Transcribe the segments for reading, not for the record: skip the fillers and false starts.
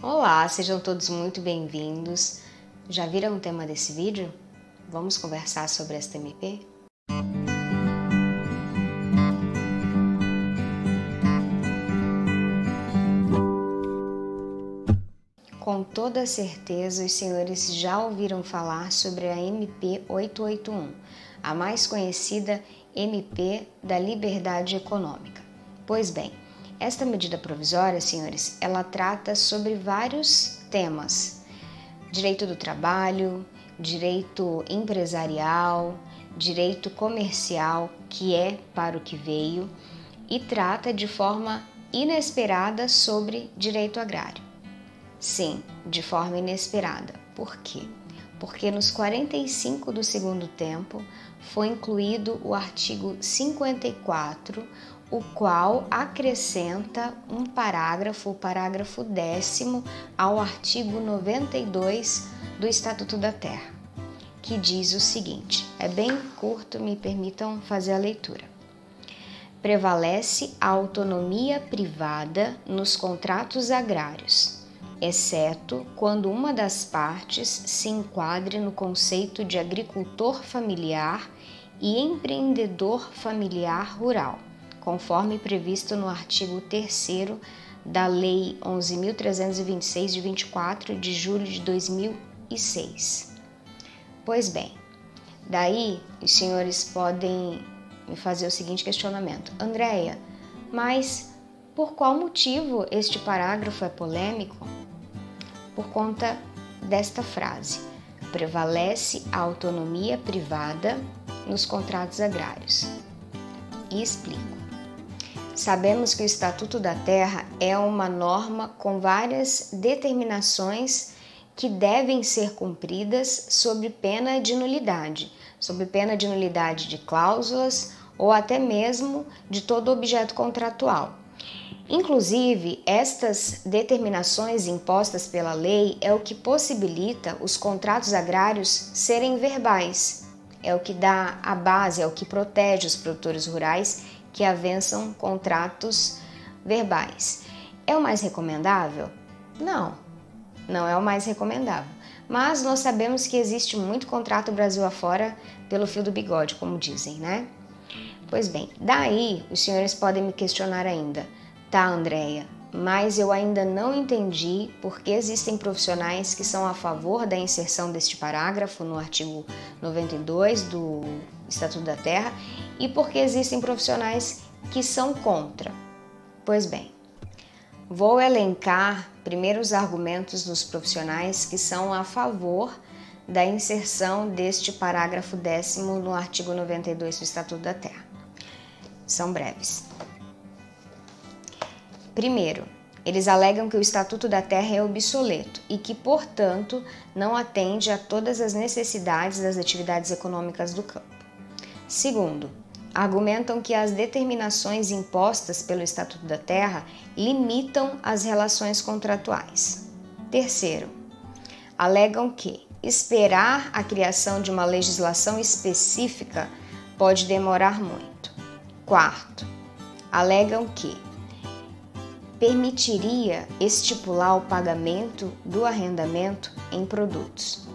Olá, sejam todos muito bem-vindos. Já viram o tema desse vídeo? Vamos conversar sobre esta MP? Com toda certeza, os senhores já ouviram falar sobre a MP 881, a mais conhecida MP da Liberdade Econômica. Pois bem, esta medida provisória, senhores, ela trata sobre vários temas: direito do trabalho, direito empresarial, direito comercial, que é para o que veio, e trata de forma inesperada sobre direito agrário. Sim, de forma inesperada. Por quê? Porque nos 45 do segundo tempo foi incluído o artigo 54, o qual acrescenta um parágrafo, o parágrafo 10º, ao artigo 92 do Estatuto da Terra, que diz o seguinte, é bem curto, me permitam fazer a leitura. Prevalece a autonomia privada nos contratos agrários, exceto quando uma das partes se enquadre no conceito de agricultor familiar e empreendedor familiar rural, conforme previsto no artigo 3º da Lei 11.326, de 24 de julho de 2006. Pois bem, daí os senhores podem me fazer o seguinte questionamento. Andréia, mas por qual motivo este parágrafo é polêmico? Por conta desta frase: prevalece a autonomia privada nos contratos agrários. E explico. Sabemos que o Estatuto da Terra é uma norma com várias determinações que devem ser cumpridas sob pena de nulidade de cláusulas ou até mesmo de todo objeto contratual. Inclusive, estas determinações impostas pela lei é o que possibilita os contratos agrários serem verbais, é o que dá a base, é o que protege os produtores rurais que avançam contratos verbais. É o mais recomendável? Não, não é o mais recomendável. Mas nós sabemos que existe muito contrato Brasil afora pelo fio do bigode, como dizem, né? Pois bem, daí os senhores podem me questionar ainda. Tá, Andréia, mas eu ainda não entendi por que existem profissionais que são a favor da inserção deste parágrafo no artigo 92 do Estatuto da Terra e por que existem profissionais que são contra. Pois bem, vou elencar primeiro os argumentos dos profissionais que são a favor da inserção deste parágrafo 10º no artigo 92 do Estatuto da Terra. São breves. Primeiro, eles alegam que o Estatuto da Terra é obsoleto e que, portanto, não atende a todas as necessidades das atividades econômicas do campo. Segundo, argumentam que as determinações impostas pelo Estatuto da Terra limitam as relações contratuais. Terceiro, alegam que esperar a criação de uma legislação específica pode demorar muito. Quarto, alegam que permitiria estipular o pagamento do arrendamento em produtos.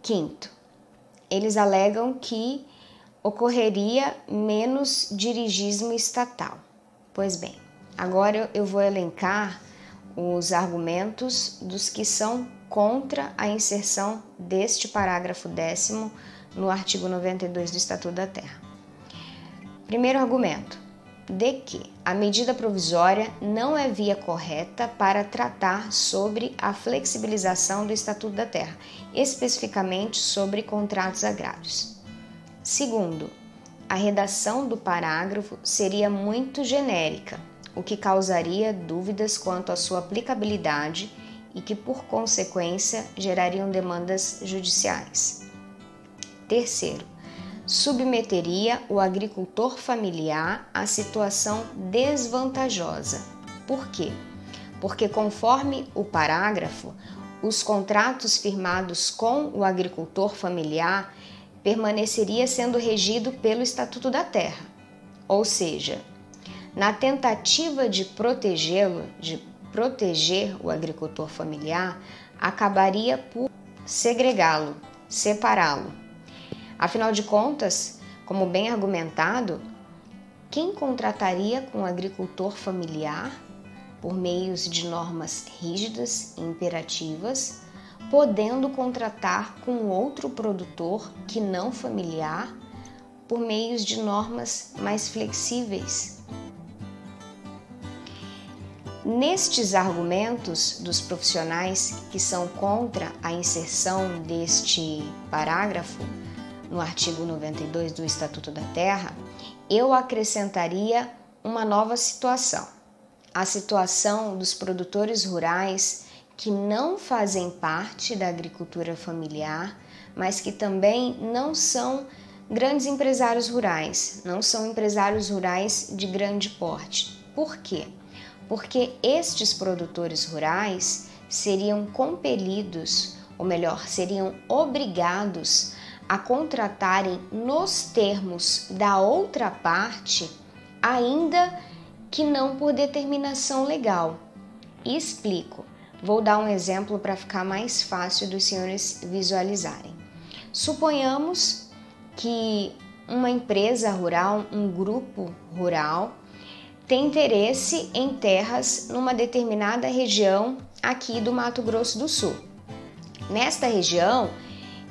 Quinto, eles alegam que ocorreria menos dirigismo estatal. Pois bem, agora eu vou elencar os argumentos dos que são contra a inserção deste parágrafo 10º no artigo 92 do Estatuto da Terra. Primeiro argumento: de que a medida provisória não é via correta para tratar sobre a flexibilização do Estatuto da Terra, especificamente sobre contratos agrários. Segundo, a redação do parágrafo seria muito genérica, o que causaria dúvidas quanto à sua aplicabilidade e que, por consequência, gerariam demandas judiciais. Terceiro, submeteria o agricultor familiar à situação desvantajosa. Por quê? Porque, conforme o parágrafo, os contratos firmados com o agricultor familiar permaneceria sendo regido pelo Estatuto da Terra. Ou seja, na tentativa de protegê-lo, de proteger o agricultor familiar acabaria por segregá-lo, separá-lo. Afinal de contas, como bem argumentado, quem contrataria com um agricultor familiar por meios de normas rígidas e imperativas, podendo contratar com outro produtor que não familiar por meios de normas mais flexíveis? Nestes argumentos dos profissionais que são contra a inserção deste parágrafo no artigo 92 do Estatuto da Terra, eu acrescentaria uma nova situação. A situação dos produtores rurais que não fazem parte da agricultura familiar, mas que também não são grandes empresários rurais, não são empresários rurais de grande porte. Por quê? Porque estes produtores rurais seriam compelidos, ou melhor, seriam obrigados a contratarem nos termos da outra parte, ainda que não por determinação legal. E explico. Vou dar um exemplo para ficar mais fácil dos senhores visualizarem. Suponhamos que uma empresa rural, um grupo rural, tem interesse em terras numa determinada região aqui do Mato Grosso do Sul. Nesta região,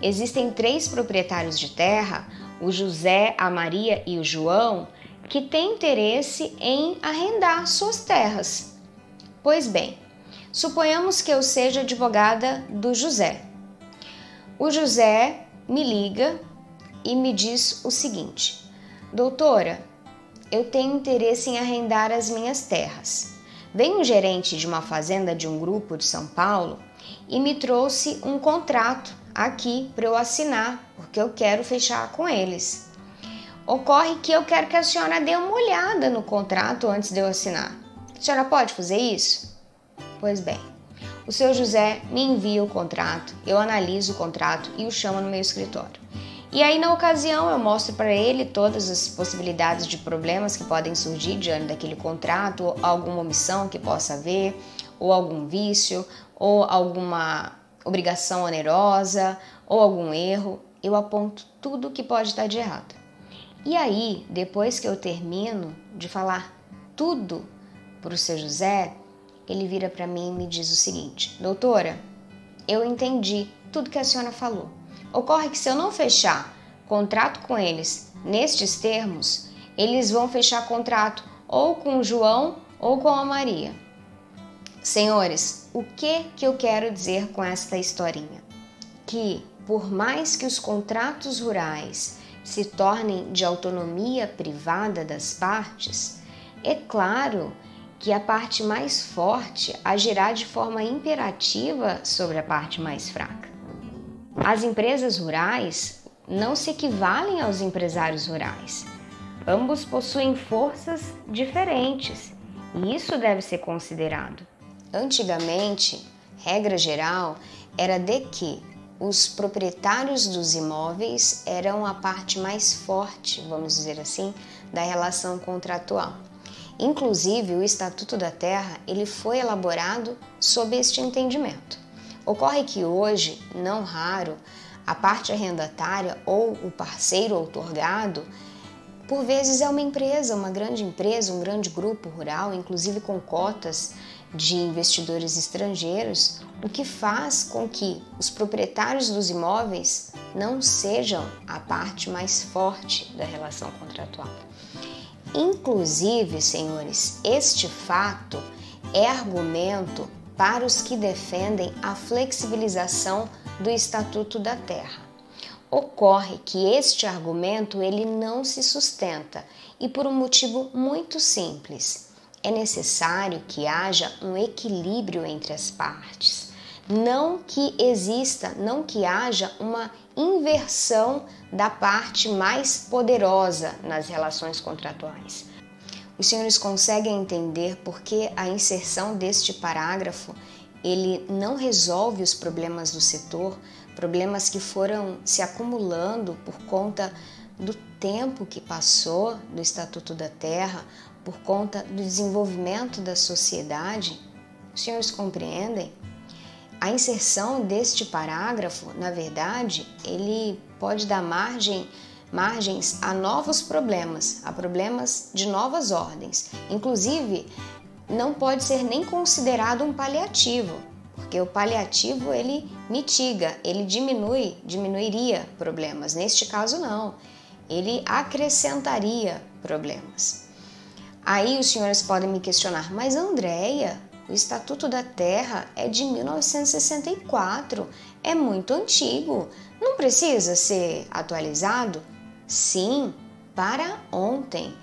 existem 3 proprietários de terra, o José, a Maria e o João, que têm interesse em arrendar suas terras. Pois bem, suponhamos que eu seja advogada do José. O José me liga e me diz o seguinte: doutora, eu tenho interesse em arrendar as minhas terras. Vem um gerente de uma fazenda de um grupo de São Paulo e me trouxe um contrato aqui para eu assinar, porque eu quero fechar com eles. Ocorre que eu quero que a senhora dê uma olhada no contrato antes de eu assinar. A senhora pode fazer isso? Pois bem, o seu José me envia o contrato, eu analiso o contrato e o chamo no meu escritório. E aí, na ocasião, eu mostro para ele todas as possibilidades de problemas que podem surgir diante daquele contrato, ou alguma omissão que possa haver, ou algum vício, ou alguma obrigação onerosa, ou algum erro. Eu aponto tudo que pode estar de errado. E aí, depois que eu termino de falar tudo para o seu José, ele vira para mim e me diz o seguinte: doutora, eu entendi tudo que a senhora falou. Ocorre que se eu não fechar contrato com eles nestes termos, eles vão fechar contrato ou com o João ou com a Maria. Senhores, o que eu quero dizer com esta historinha? Que por mais que os contratos rurais se tornem de autonomia privada das partes, é claro que a parte mais forte agirá de forma imperativa sobre a parte mais fraca. As empresas rurais não se equivalem aos empresários rurais. Ambos possuem forças diferentes e isso deve ser considerado. Antigamente, regra geral era de que os proprietários dos imóveis eram a parte mais forte, vamos dizer assim, da relação contratual. Inclusive, o Estatuto da Terra ele foi elaborado sob este entendimento. Ocorre que hoje, não raro, a parte arrendatária ou o parceiro outorgado, por vezes é uma empresa, uma grande empresa, um grande grupo rural, inclusive com cotas de investidores estrangeiros, o que faz com que os proprietários dos imóveis não sejam a parte mais forte da relação contratual. Inclusive, senhores, este fato é argumento para os que defendem a flexibilização do Estatuto da Terra. Ocorre que este argumento ele não se sustenta e por um motivo muito simples. É necessário que haja um equilíbrio entre as partes, não que haja uma inversão da parte mais poderosa nas relações contratuais. Os senhores conseguem entender por que a inserção deste parágrafo ele não resolve os problemas do setor, problemas que foram se acumulando por conta do tempo que passou do Estatuto da Terra, por conta do desenvolvimento da sociedade? Os senhores compreendem? A inserção deste parágrafo, na verdade, ele pode dar margens a novos problemas, a problemas de novas ordens. Inclusive, não pode ser nem considerado um paliativo, porque o paliativo ele mitiga, ele diminuiria problemas. Neste caso não, ele acrescentaria problemas. Aí os senhores podem me questionar, mas Andréia, o Estatuto da Terra é de 1964, é muito antigo, não precisa ser atualizado? Sim, para ontem.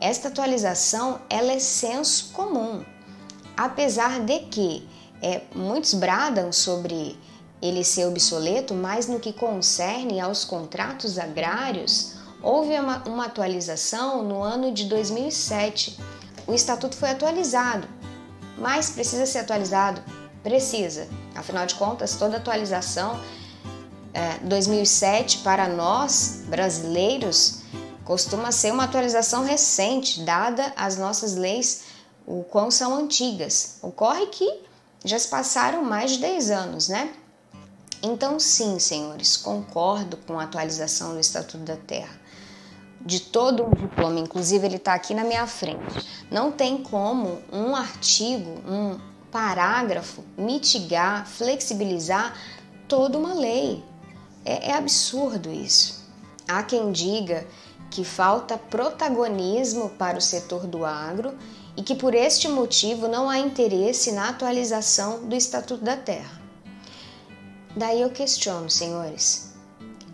Esta atualização ela é senso comum, apesar de que muitos bradam sobre ele ser obsoleto, mas no que concerne aos contratos agrários, houve uma atualização no ano de 2007. O Estatuto foi atualizado, mas precisa ser atualizado? Precisa. Afinal de contas, toda atualização 2007 para nós, brasileiros, costuma ser uma atualização recente, dada as nossas leis, o quão são antigas. Ocorre que já se passaram mais de 10 anos, né? Então, sim, senhores, concordo com a atualização do Estatuto da Terra. De todo um diploma, inclusive ele está aqui na minha frente. Não tem como um artigo, um parágrafo mitigar, flexibilizar toda uma lei. É absurdo isso. Há quem diga que falta protagonismo para o setor do agro e que por este motivo não há interesse na atualização do Estatuto da Terra. Daí eu questiono, senhores,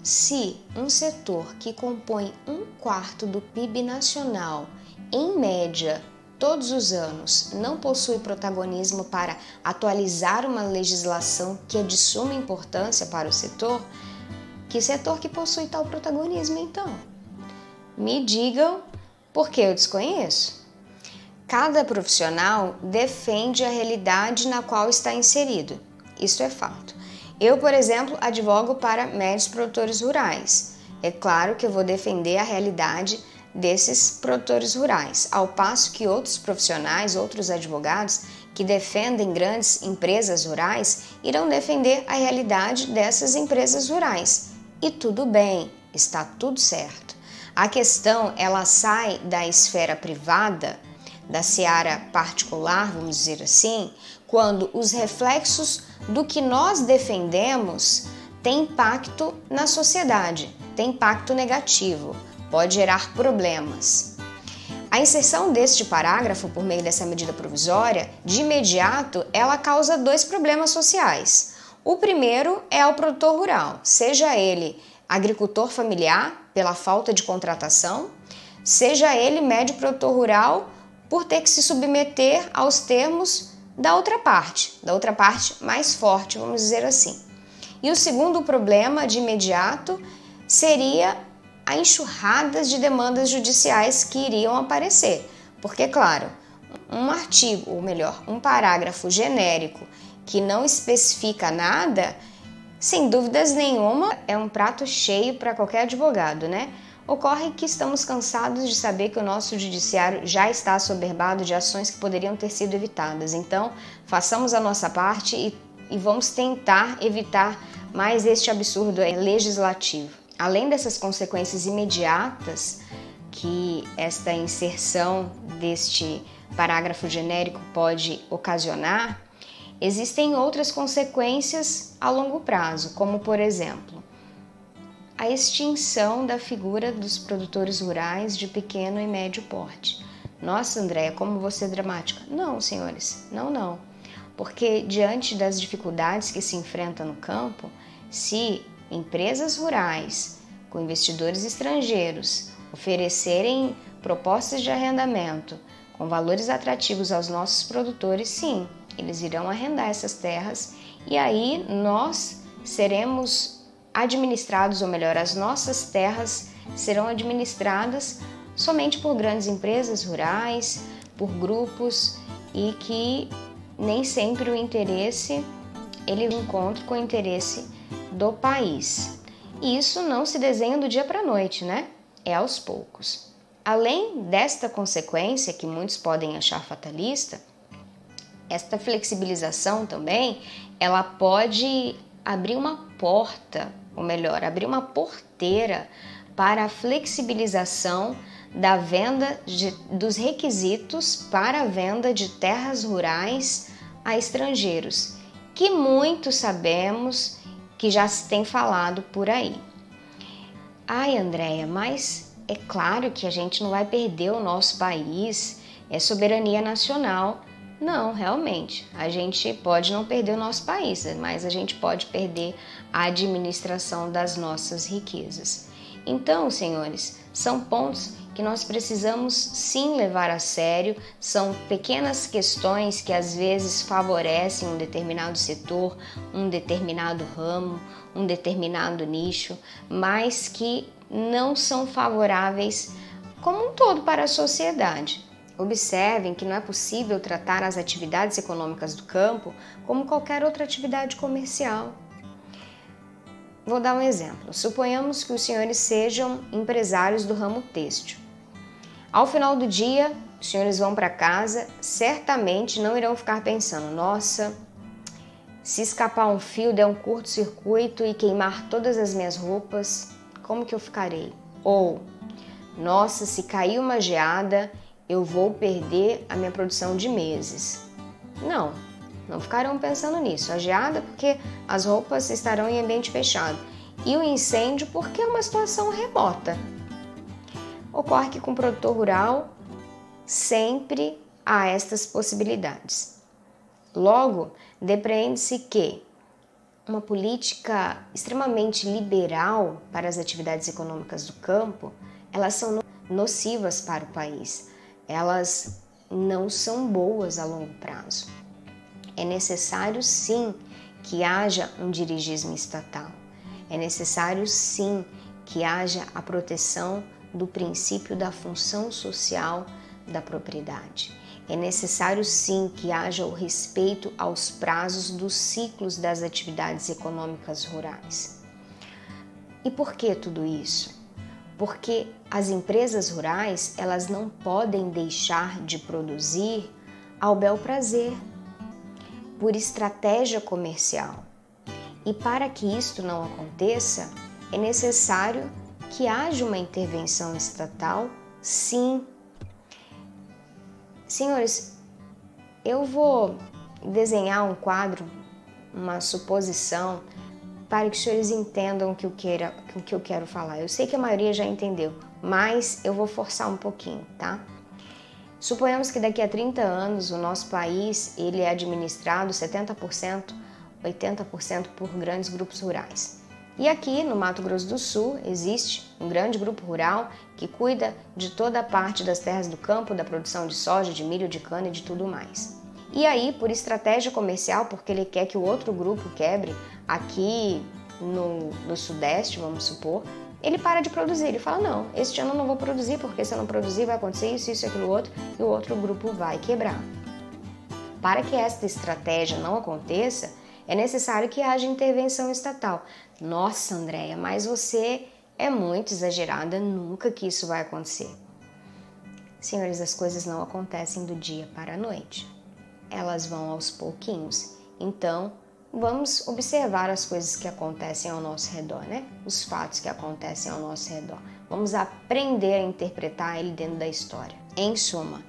se um setor que compõe 1/4 do PIB nacional, em média, todos os anos, não possui protagonismo para atualizar uma legislação que é de suma importância para o setor, que setor que possui tal protagonismo então? Me digam, porque eu desconheço. Cada profissional defende a realidade na qual está inserido, isso é fato. Eu, por exemplo, advogo para médios produtores rurais. É claro que eu vou defender a realidade desses produtores rurais, ao passo que outros profissionais, outros advogados que defendem grandes empresas rurais irão defender a realidade dessas empresas rurais. E tudo bem, está tudo certo. A questão, ela sai da esfera privada, da seara particular, vamos dizer assim, quando os reflexos do que nós defendemos têm impacto na sociedade, tem impacto negativo, pode gerar problemas. A inserção deste parágrafo por meio dessa medida provisória, de imediato, ela causa 2 problemas sociais. O primeiro é ao produtor rural, seja ele agricultor familiar, pela falta de contratação, seja ele médio produtor rural, por ter que se submeter aos termos da outra parte mais forte, vamos dizer assim. E o segundo problema, de imediato, seria a enxurrada de demandas judiciais que iriam aparecer. Porque, claro, um artigo, ou melhor, um parágrafo genérico que não especifica nada, sem dúvidas nenhuma, é um prato cheio para qualquer advogado, né? Ocorre que estamos cansados de saber que o nosso judiciário já está assoberbado de ações que poderiam ter sido evitadas. Então, façamos a nossa parte e vamos tentar evitar mais este absurdo legislativo. Além dessas consequências imediatas que esta inserção deste parágrafo genérico pode ocasionar, existem outras consequências a longo prazo, como, por exemplo, a extinção da figura dos produtores rurais de pequeno e médio porte. Nossa, Andréia, como você é dramática. Não, senhores, não. Porque diante das dificuldades que se enfrentam no campo, se empresas rurais com investidores estrangeiros oferecerem propostas de arrendamento com valores atrativos aos nossos produtores, sim, eles irão arrendar essas terras e aí nós seremos administrados, ou melhor, as nossas terras serão administradas somente por grandes empresas rurais, por grupos e que nem sempre o interesse ele encontra com o interesse do país. E isso não se desenha do dia para a noite, né? É aos poucos. Além desta consequência, que muitos podem achar fatalista, Esta flexibilização também, ela pode abrir uma porta, ou melhor, abrir uma porteira para a flexibilização da venda dos requisitos para a venda de terras rurais a estrangeiros, que muito sabemos que já se tem falado por aí. Ai, Andréia, mas é claro que a gente não vai perder o nosso país, é soberania nacional. Não, realmente, a gente pode não perder o nosso país, mas a gente pode perder a administração das nossas riquezas. Então, senhores, são pontos que nós precisamos sim levar a sério, são pequenas questões que às vezes favorecem um determinado setor, um determinado ramo, um determinado nicho, mas que não são favoráveis como um todo para a sociedade. Observem que não é possível tratar as atividades econômicas do campo como qualquer outra atividade comercial. Vou dar um exemplo. Suponhamos que os senhores sejam empresários do ramo têxtil. Ao final do dia, os senhores vão para casa, certamente não irão ficar pensando: nossa, se escapar um fio, der um curto-circuito e queimar todas as minhas roupas, como que eu ficarei? Ou, nossa, se cair uma geada, eu vou perder a minha produção de meses. Não ficarão pensando nisso. A geada porque as roupas estarão em ambiente fechado. E o incêndio porque é uma situação remota. Ocorre que com o produtor rural sempre há estas possibilidades. Logo, depreende-se que uma política extremamente liberal para as atividades econômicas do campo, elas são nocivas para o país. Elas não são boas a longo prazo. É necessário sim que haja um dirigismo estatal. É necessário sim que haja a proteção do princípio da função social da propriedade. É necessário sim que haja o respeito aos prazos dos ciclos das atividades econômicas rurais. E por que tudo isso? Porque as empresas rurais, elas não podem deixar de produzir ao bel prazer, por estratégia comercial. E para que isto não aconteça, é necessário que haja uma intervenção estatal, sim. Senhores, eu vou desenhar um quadro, uma suposição, para que os senhores entendam o que eu quero falar. Eu sei que a maioria já entendeu, mas eu vou forçar um pouquinho, tá? Suponhamos que daqui a 30 anos o nosso país ele é administrado 70%, 80% por grandes grupos rurais. E aqui no Mato Grosso do Sul existe um grande grupo rural que cuida de toda a parte das terras do campo, da produção de soja, de milho, de cana e de tudo mais. E aí, por estratégia comercial, porque ele quer que o outro grupo quebre, aqui no Sudeste, vamos supor, ele para de produzir. Ele fala: não, este ano eu não vou produzir, porque se eu não produzir vai acontecer isso, isso e aquilo outro, e o outro grupo vai quebrar. Para que esta estratégia não aconteça, é necessário que haja intervenção estatal. Nossa, Andréia, mas você é muito exagerada, nunca que isso vai acontecer. Senhores, as coisas não acontecem do dia para a noite. Elas vão aos pouquinhos. Então, vamos observar as coisas que acontecem ao nosso redor, né? Os fatos que acontecem ao nosso redor. Vamos aprender a interpretar ele dentro da história. Em suma,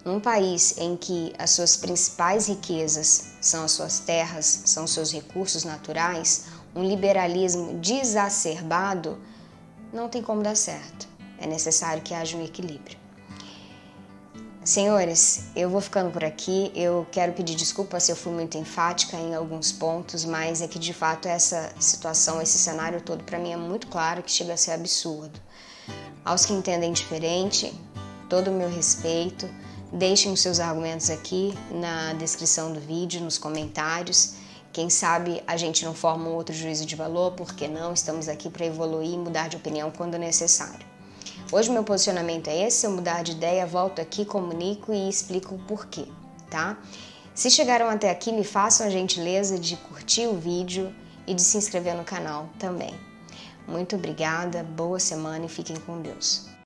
num país em que as suas principais riquezas são as suas terras, são os seus recursos naturais, um liberalismo desacerbado não tem como dar certo. É necessário que haja um equilíbrio. Senhores, eu vou ficando por aqui. Eu quero pedir desculpa se eu fui muito enfática em alguns pontos, mas é que de fato essa situação, esse cenário todo para mim é muito claro que chega a ser absurdo. Aos que entendem diferente, todo o meu respeito. Deixem os seus argumentos aqui na descrição do vídeo, nos comentários. Quem sabe a gente não forma um outro juízo de valor, porque não? Estamos aqui para evoluir e mudar de opinião quando necessário. Hoje meu posicionamento é esse: se eu mudar de ideia, volto aqui, comunico e explico o porquê, tá? Se chegaram até aqui, me façam a gentileza de curtir o vídeo e de se inscrever no canal também. Muito obrigada, boa semana e fiquem com Deus.